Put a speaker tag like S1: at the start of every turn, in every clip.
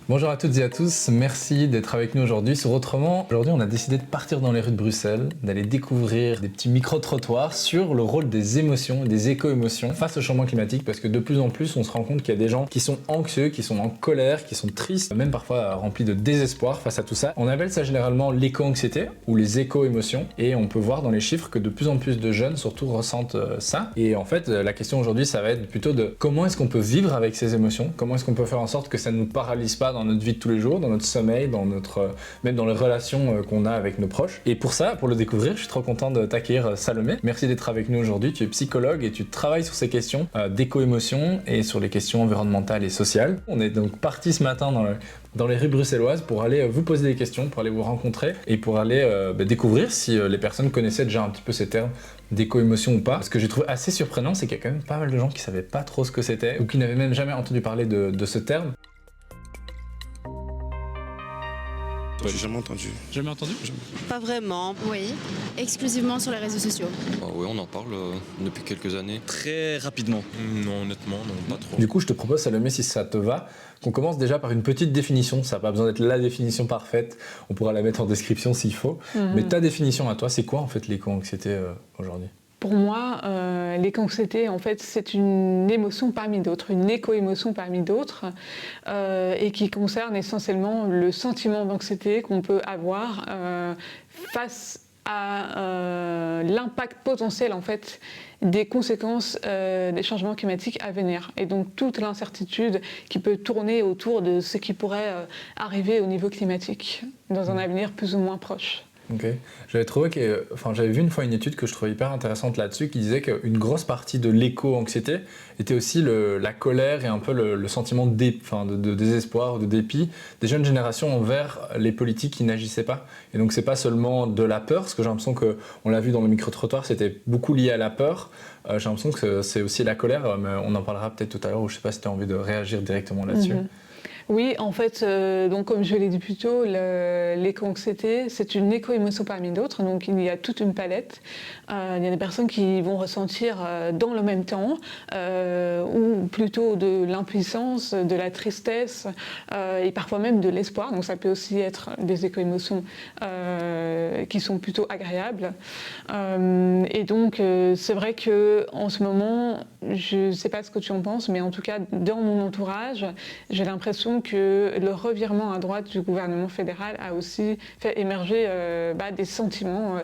S1: Bonjour à toutes et à tous, merci d'être avec nous aujourd'hui sur Autrement. Aujourd'hui, on a décidé de partir dans les rues de Bruxelles, d'aller découvrir des petits micro-trottoirs sur le rôle des émotions et des éco-émotions face au changement climatique, parce que de plus en plus, on se rend compte qu'il y a des gens qui sont anxieux, qui sont en colère, qui sont tristes, même parfois remplis de désespoir face à tout ça. On appelle ça généralement l'éco-anxiété ou les éco-émotions, et on peut voir dans les chiffres que de plus en plus de jeunes surtout ressentent ça. Et en fait, la question aujourd'hui, ça va être plutôt de comment est-ce qu'on peut vivre avec ces émotions, comment est-ce qu'on peut faire en sorte que ça ne nous paralyse pas dans notre vie de tous les jours, dans notre sommeil, même dans les relations qu'on a avec nos proches. Et pour ça, pour le découvrir, je suis trop content de t'accueillir, Salomé. Merci d'être avec nous aujourd'hui. Tu es psychologue et tu travailles sur ces questions d'éco-émotion et sur les questions environnementales et sociales. On est donc parti ce matin dans les rues bruxelloises pour aller vous poser des questions, pour aller vous rencontrer et pour aller découvrir si les personnes connaissaient déjà un petit peu ces termes d'éco-émotion ou pas. Ce que j'ai trouvé assez surprenant, c'est qu'il y a quand même pas mal de gens qui savaient pas trop ce que c'était ou qui n'avaient même jamais entendu parler de ce terme.
S2: J'ai jamais entendu.
S1: Jamais entendu?
S3: Pas vraiment.
S4: Oui, exclusivement sur les réseaux sociaux.
S5: Oui, on en parle depuis quelques années.
S2: Très rapidement.
S5: Non, honnêtement, non, pas trop.
S1: Du coup, je te propose, Salomé, si ça te va, qu'on commence déjà par une petite définition. Ça n'a pas besoin d'être la définition parfaite. On pourra la mettre en description s'il faut. Mais ta définition à toi, c'est quoi en fait l'éco-anxiété aujourd'hui?
S6: Pour moi, l'éco-anxiété, en fait, c'est une émotion parmi d'autres, une éco-émotion parmi d'autres, et qui concerne essentiellement le sentiment d'anxiété qu'on peut avoir face à l'impact potentiel, en fait, des conséquences des changements climatiques à venir. Et donc, toute l'incertitude qui peut tourner autour de ce qui pourrait arriver au niveau climatique dans un avenir plus ou moins proche.
S1: Ok. J'avais vu une fois une étude que je trouvais hyper intéressante là-dessus qui disait qu'une grosse partie de l'éco-anxiété était aussi la colère et un peu le sentiment de désespoir ou de dépit des jeunes générations envers les politiques qui n'agissaient pas. Et donc c'est pas seulement de la peur, parce que j'ai l'impression qu'on l'a vu dans le micro-trottoir, c'était beaucoup lié à la peur. J'ai l'impression que c'est aussi la colère, mais on en parlera peut-être tout à l'heure, ou je sais pas si tu as envie de réagir directement là-dessus.
S6: Oui, en fait, donc comme je l'ai dit plus tôt, l'éco-anxiété, c'est une éco-émotion parmi d'autres. Donc il y a toute une palette. Il y a des personnes qui vont ressentir dans le même temps, ou plutôt de l'impuissance, de la tristesse, et parfois même de l'espoir. Donc ça peut aussi être des éco-émotions qui sont plutôt agréables. Et donc c'est vrai que en ce moment, je ne sais pas ce que tu en penses, mais en tout cas dans mon entourage, j'ai l'impression que le revirement à droite du gouvernement fédéral a aussi fait émerger des sentiments,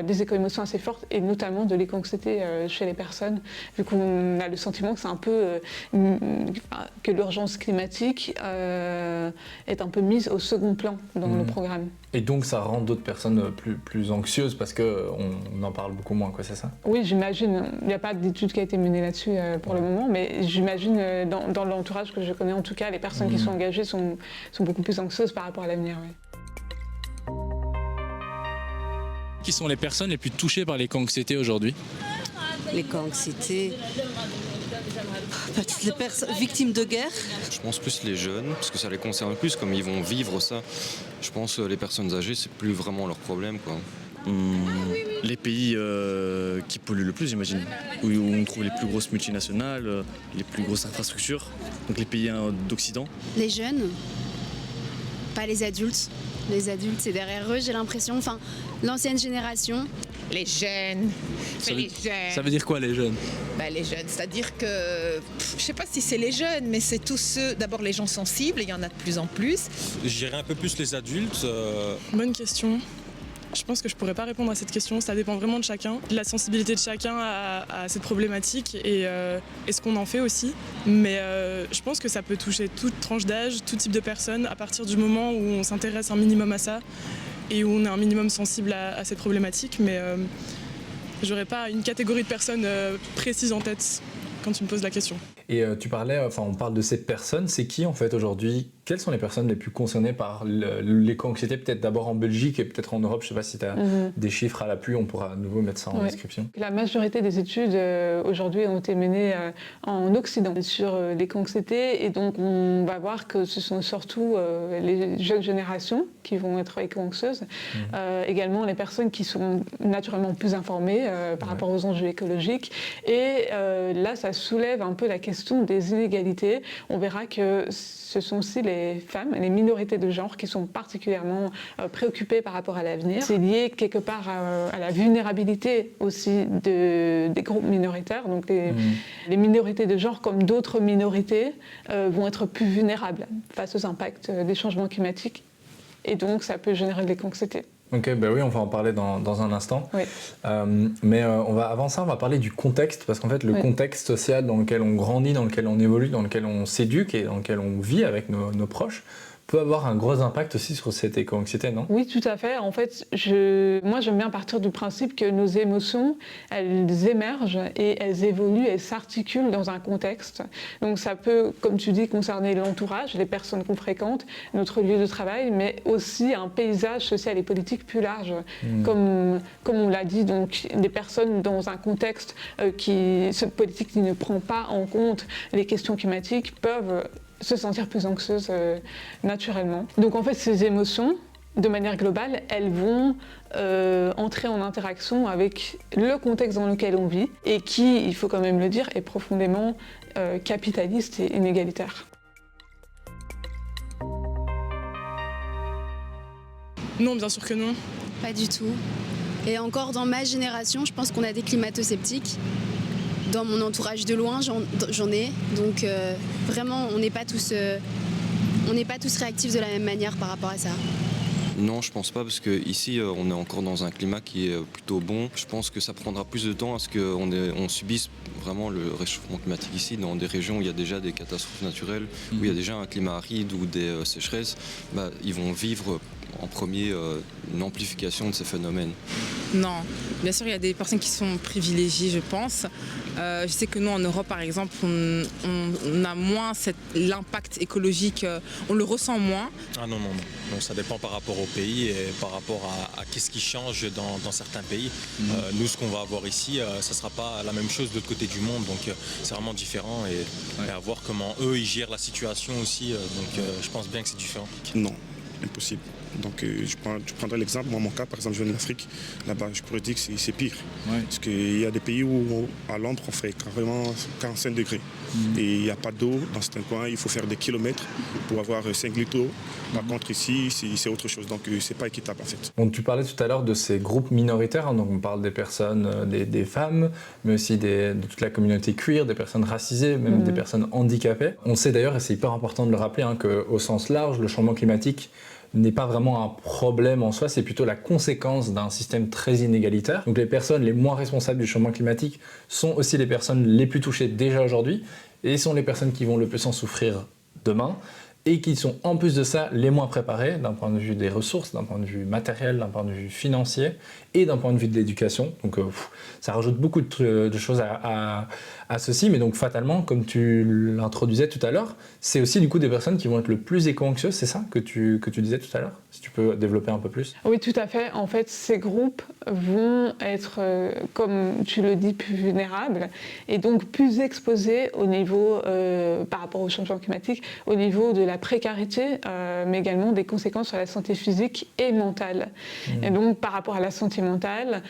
S6: des éco-émotions assez fortes, et notamment de l'éco-anxiété chez les personnes, vu qu'on a le sentiment que c'est un peu que l'urgence climatique est un peu mise au second plan dans nos programmes.
S1: Et donc ça rend d'autres personnes plus anxieuses parce qu'on en parle beaucoup moins, quoi, c'est ça?
S6: Oui, j'imagine. Il n'y a pas d'étude qui a été menée là-dessus pour le moment, mais j'imagine dans l'entourage que je connais, en tout cas, les personnes qui sont engagées sont beaucoup plus anxieuses par rapport à l'avenir. Oui.
S7: Qui sont les personnes les plus touchées par l'éco-anxiété aujourd'hui?
S3: L'éco-anxiété. Les personnes victimes de guerre.
S5: Je pense plus les jeunes, parce que ça les concerne plus, comme ils vont vivre ça. Je pense que les personnes âgées, c'est plus vraiment leur problème, quoi.
S2: Les pays qui polluent le plus, j'imagine, où on trouve les plus grosses multinationales, les plus grosses infrastructures, donc les pays d'Occident.
S4: Les jeunes, pas les adultes. Les adultes, c'est derrière eux, j'ai l'impression. Enfin, l'ancienne génération.
S8: Les jeunes.
S7: Ça veut dire quoi, les jeunes?
S8: Les jeunes, c'est-à-dire que, je sais pas si c'est les jeunes, mais c'est tous ceux, d'abord les gens sensibles, il y en a de plus en plus.
S9: Je dirais un peu plus les adultes.
S10: Bonne question. Je pense que je pourrais pas répondre à cette question, ça dépend vraiment de chacun, de la sensibilité de chacun à cette problématique et ce qu'on en fait aussi. Mais je pense que ça peut toucher toute tranche d'âge, tout type de personnes, à partir du moment où on s'intéresse un minimum à ça et où on est un minimum sensible à cette problématique. Mais j'aurais pas une catégorie de personnes précise en tête quand tu me poses la question.
S1: Et tu parlais, on parle de ces personnes, c'est qui en fait aujourd'hui? Quelles sont les personnes les plus concernées par l'éco-anxiété? Peut-être d'abord en Belgique et peut-être en Europe, je ne sais pas si tu as des chiffres à l'appui, on pourra à nouveau mettre ça en description.
S6: La majorité des études aujourd'hui ont été menées en Occident sur l'éco-anxiété, et donc on va voir que ce sont surtout les jeunes générations qui vont être éco-anxieuses, également les personnes qui sont naturellement plus informées par rapport aux enjeux écologiques, et là ça soulève un peu la question des inégalités. On verra que ce sont aussi les femmes, les minorités de genre qui sont particulièrement préoccupées par rapport à l'avenir. C'est lié quelque part à la vulnérabilité aussi des groupes minoritaires. Donc les minorités de genre, comme d'autres minorités, vont être plus vulnérables face aux impacts des changements climatiques. Et donc ça peut générer de l'éco-anxiété.
S1: Ok, ben oui, on va en parler dans un instant.
S6: Oui.
S1: Avant ça, on va parler du contexte, parce qu'en fait, le contexte social dans lequel on grandit, dans lequel on évolue, dans lequel on s'éduque et dans lequel on vit avec nos proches, peut avoir un gros impact aussi sur cette éco-anxiété, non ?
S6: Oui, tout à fait. En fait, moi, j'aime bien partir du principe que nos émotions, elles émergent et elles évoluent et s'articulent dans un contexte. Donc ça peut, comme tu dis, concerner l'entourage, les personnes qu'on fréquente, notre lieu de travail, mais aussi un paysage social et politique plus large. Comme on l'a dit, donc des personnes dans un contexte politique qui ne prend pas en compte les questions climatiques peuvent se sentir plus anxieuse naturellement. Donc en fait, ces émotions, de manière globale, elles vont entrer en interaction avec le contexte dans lequel on vit et qui, il faut quand même le dire, est profondément capitaliste et inégalitaire.
S10: Non, bien sûr que non.
S4: Pas du tout. Et encore dans ma génération, je pense qu'on a des climato-sceptiques. Dans mon entourage de loin, j'en ai. Donc vraiment, on n'est pas tous réactifs de la même manière par rapport à ça.
S5: Non, je pense pas, parce qu'ici, on est encore dans un climat qui est plutôt bon. Je pense que ça prendra plus de temps à ce qu'on subisse vraiment le réchauffement climatique ici, dans des régions où il y a déjà des catastrophes naturelles, où il y a déjà un climat aride ou des sécheresses. Ils vont vivre en premier une amplification de ces phénomènes.
S11: Non, bien sûr il y a des personnes qui sont privilégiées, je pense. Je sais que nous en Europe par exemple on a moins l'impact écologique, on le ressent moins.
S9: Ah non, ça dépend par rapport au pays et par rapport à qu'est-ce qui change dans certains pays. Nous ce qu'on va avoir ici, ça ne sera pas la même chose de l'autre côté du monde, donc c'est vraiment différent et à voir comment eux ils gèrent la situation aussi, donc je pense bien que c'est différent.
S12: Non, impossible. Donc je prendrai l'exemple, moi mon cas par exemple je viens de l'Afrique, là-bas je pourrais dire que c'est pire. Ouais. Parce qu'il y a des pays où à Londres on fait carrément 45 degrés. Et il n'y a pas d'eau dans certains coins, il faut faire des kilomètres pour avoir 5 litres d'eau. Par contre ici c'est autre chose, donc c'est pas équitable en fait.
S1: Bon, tu parlais tout à l'heure de ces groupes minoritaires, hein, donc on parle des personnes, des femmes, mais aussi de toute la communauté queer, des personnes racisées, même des personnes handicapées. On sait d'ailleurs, et c'est hyper important de le rappeler, hein, qu'au sens large, le changement climatique n'est pas vraiment un problème en soi, c'est plutôt la conséquence d'un système très inégalitaire. Donc les personnes les moins responsables du changement climatique sont aussi les personnes les plus touchées déjà aujourd'hui et sont les personnes qui vont le plus en souffrir demain et qui sont en plus de ça les moins préparées d'un point de vue des ressources, d'un point de vue matériel, d'un point de vue financier et d'un point de vue de l'éducation. Donc ça rajoute beaucoup de choses à ceci, mais donc fatalement, comme tu l'introduisais tout à l'heure, c'est aussi du coup des personnes qui vont être le plus éco-anxieuses, c'est ça que tu disais tout à l'heure ? Si tu peux développer un peu plus.
S6: Oui, tout à fait. En fait, ces groupes vont être, comme tu le dis, plus vulnérables et donc plus exposés au niveau, par rapport au changement climatique, au niveau de la précarité, mais également des conséquences sur la santé physique et mentale. Et donc, par rapport à la santé mentale,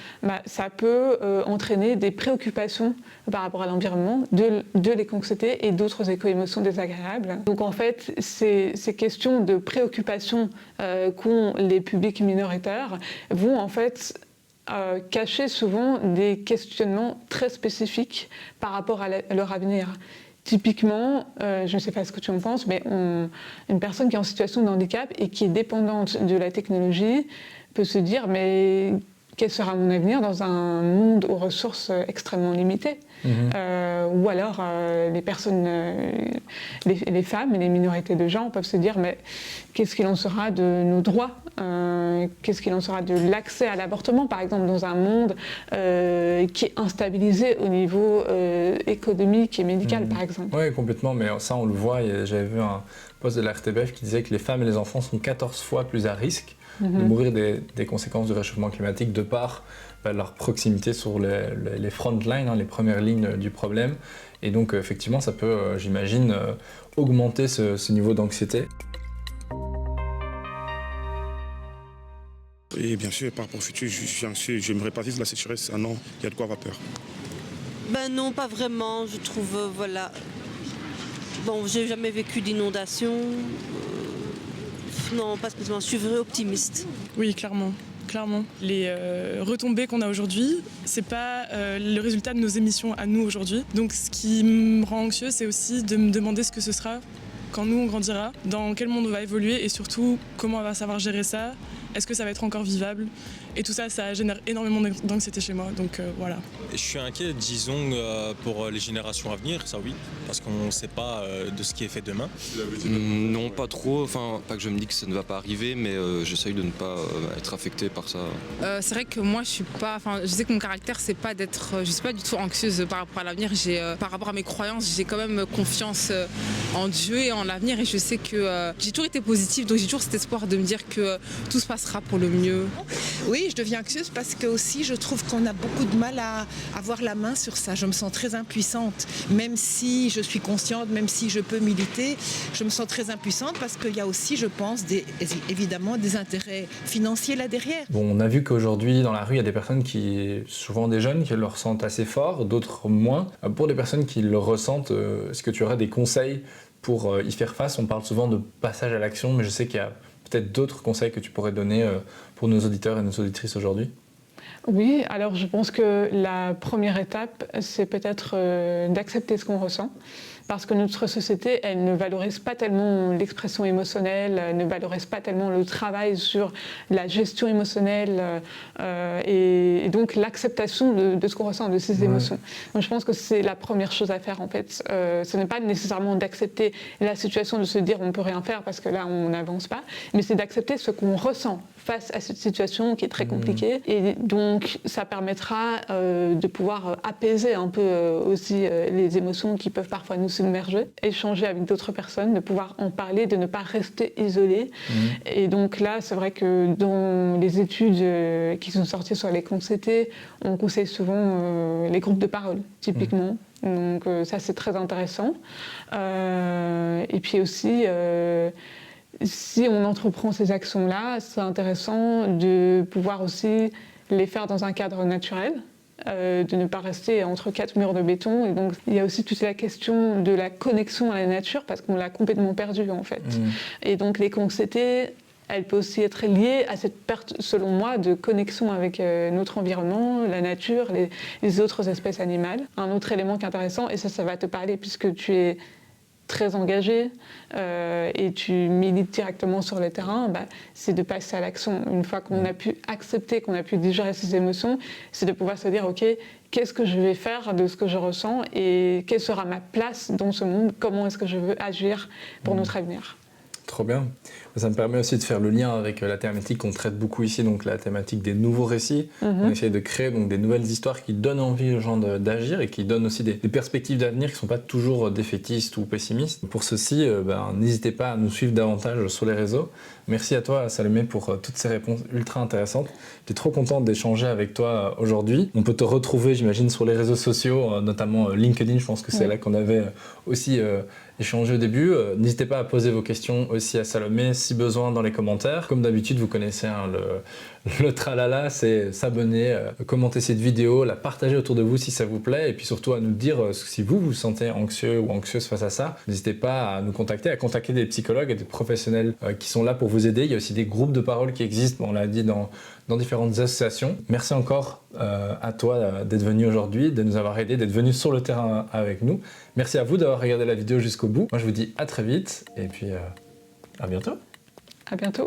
S6: ça peut entraîner des préoccupations par rapport à l'environnement, de l'éco-anxiété et d'autres éco-émotions désagréables. Donc en fait, ces questions de préoccupation qu'ont les publics minoritaires vont en fait cacher souvent des questionnements très spécifiques par rapport à leur avenir. Typiquement, je ne sais pas ce que tu en penses, mais une personne qui est en situation de handicap et qui est dépendante de la technologie peut se dire mais quel sera mon avenir dans un monde aux ressources extrêmement limitées ? Ou alors les personnes, les femmes et les minorités de genre peuvent se dire mais qu'est-ce qu'il en sera de nos droits ? Qu'est-ce qu'il en sera de l'accès à l'avortement par exemple dans un monde qui est instabilisé au niveau économique et médical par exemple ?
S1: Oui, complètement, mais ça on le voit, j'avais vu un post de la RTBF qui disait que les femmes et les enfants sont 14 fois plus à risque de mourir des conséquences du réchauffement climatique de par leur proximité sur les front lines, les premières lignes du problème. Et donc effectivement ça peut, j'imagine, augmenter ce niveau d'anxiété.
S12: Et bien sûr, par rapport au futur, je suis anxieux, je me répartis de la sécheresse. Ah non, il y a de quoi avoir peur.
S3: Ben non, pas vraiment, je trouve, voilà. Bon, j'ai jamais vécu d'inondation. Non, pas spécialement, je suis vrai optimiste.
S10: Oui, clairement. Clairement. Les retombées qu'on a aujourd'hui, c'est pas le résultat de nos émissions à nous aujourd'hui. Donc ce qui me rend anxieuse, c'est aussi de me demander ce que ce sera quand nous on grandira, dans quel monde on va évoluer et surtout comment on va savoir gérer ça. Est-ce que ça va être encore vivable? Et tout ça, ça génère énormément d'anxiété chez moi, donc voilà.
S9: Je suis inquiet, disons, pour les générations à venir, ça oui, parce qu'on ne sait pas de ce qui est fait demain.
S5: Non, pas trop, enfin, pas que je me dis que ça ne va pas arriver, mais j'essaye de ne pas être affecté par ça.
S11: C'est vrai que moi, je sais que mon caractère, c'est pas d'être, je suis pas du tout anxieuse par rapport à l'avenir. Par rapport à mes croyances, j'ai quand même confiance en Dieu et en l'avenir, et je sais que j'ai toujours été positive, donc j'ai toujours cet espoir de me dire que tout se passera pour le mieux.
S8: Oui, je deviens anxieuse parce que aussi je trouve qu'on a beaucoup de mal à avoir la main sur ça. Je me sens très impuissante, même si je suis consciente, même si je peux militer, je me sens très impuissante parce qu'il y a aussi, je pense, évidemment des intérêts financiers là derrière.
S1: Bon, on a vu qu'aujourd'hui dans la rue, il y a des personnes souvent des jeunes, qui le ressentent assez fort, d'autres moins. Pour les personnes qui le ressentent, est-ce que tu aurais des conseils pour y faire face? On parle souvent de passage à l'action, mais je sais qu'il y a peut-être d'autres conseils que tu pourrais donner pour nos auditeurs et nos auditrices aujourd'hui?
S6: Oui, alors je pense que la première étape, c'est peut-être d'accepter ce qu'on ressent. Parce que notre société, elle ne valorise pas tellement l'expression émotionnelle, elle ne valorise pas tellement le travail sur la gestion émotionnelle et donc l'acceptation de ce qu'on ressent, de ces émotions. Donc je pense que c'est la première chose à faire en fait. Ce n'est pas nécessairement d'accepter la situation, de se dire on ne peut rien faire parce que là on n'avance pas, mais c'est d'accepter ce qu'on ressent face à cette situation qui est très compliquée. Et donc ça permettra de pouvoir apaiser un peu aussi les émotions qui peuvent parfois nous submerger, échanger avec d'autres personnes, de pouvoir en parler, de ne pas rester isolé. Et donc là, c'est vrai que dans les études qui sont sorties sur les anxiétés, on conseille souvent les groupes de parole, typiquement. Donc ça, c'est très intéressant. Et puis aussi, si on entreprend ces actions-là, c'est intéressant de pouvoir aussi les faire dans un cadre naturel. De ne pas rester entre quatre murs de béton. Et donc, il y a aussi toute la question de la connexion à la nature, parce qu'on l'a complètement perdue, en fait. Et donc, les anxiétés, elle peut aussi être liée à cette perte, selon moi, de connexion avec notre environnement, la nature, les autres espèces animales. Un autre élément qui est intéressant, et ça va te parler, puisque tu es très engagé et tu milites directement sur le terrain, c'est de passer à l'action. Une fois qu'on a pu accepter, qu'on a pu digérer ces émotions, c'est de pouvoir se dire, OK, qu'est-ce que je vais faire de ce que je ressens et quelle sera ma place dans ce monde? Comment est-ce que je veux agir pour notre avenir?
S1: Trop bien. Ça me permet aussi de faire le lien avec la thématique qu'on traite beaucoup ici, donc la thématique des nouveaux récits. On essaie de créer donc des nouvelles histoires qui donnent envie aux gens d'agir et qui donnent aussi des perspectives d'avenir qui ne sont pas toujours défaitistes ou pessimistes. Pour ceci, n'hésitez pas à nous suivre davantage sur les réseaux. Merci à toi, Salomé, pour toutes ces réponses ultra intéressantes. J'étais trop content d'échanger avec toi aujourd'hui. On peut te retrouver, j'imagine, sur les réseaux sociaux, notamment LinkedIn. Je pense que c'est là qu'on avait aussi échangé au début. N'hésitez pas à poser vos questions aussi à Salomé, si besoin, dans les commentaires. Comme d'habitude, vous connaissez le tralala, c'est s'abonner, commenter cette vidéo, la partager autour de vous si ça vous plaît, et puis surtout à nous dire si vous vous sentez anxieux ou anxieuse face à ça. N'hésitez pas à nous contacter, à contacter des psychologues et des professionnels qui sont là pour vous aider. Il y a aussi des groupes de parole qui existent, on l'a dit, dans différentes associations. Merci encore à toi d'être venu aujourd'hui, de nous avoir aidés, d'être venu sur le terrain avec nous. Merci à vous d'avoir regardé la vidéo jusqu'au bout. Moi, je vous dis à très vite, et puis à bientôt.
S6: À bientôt.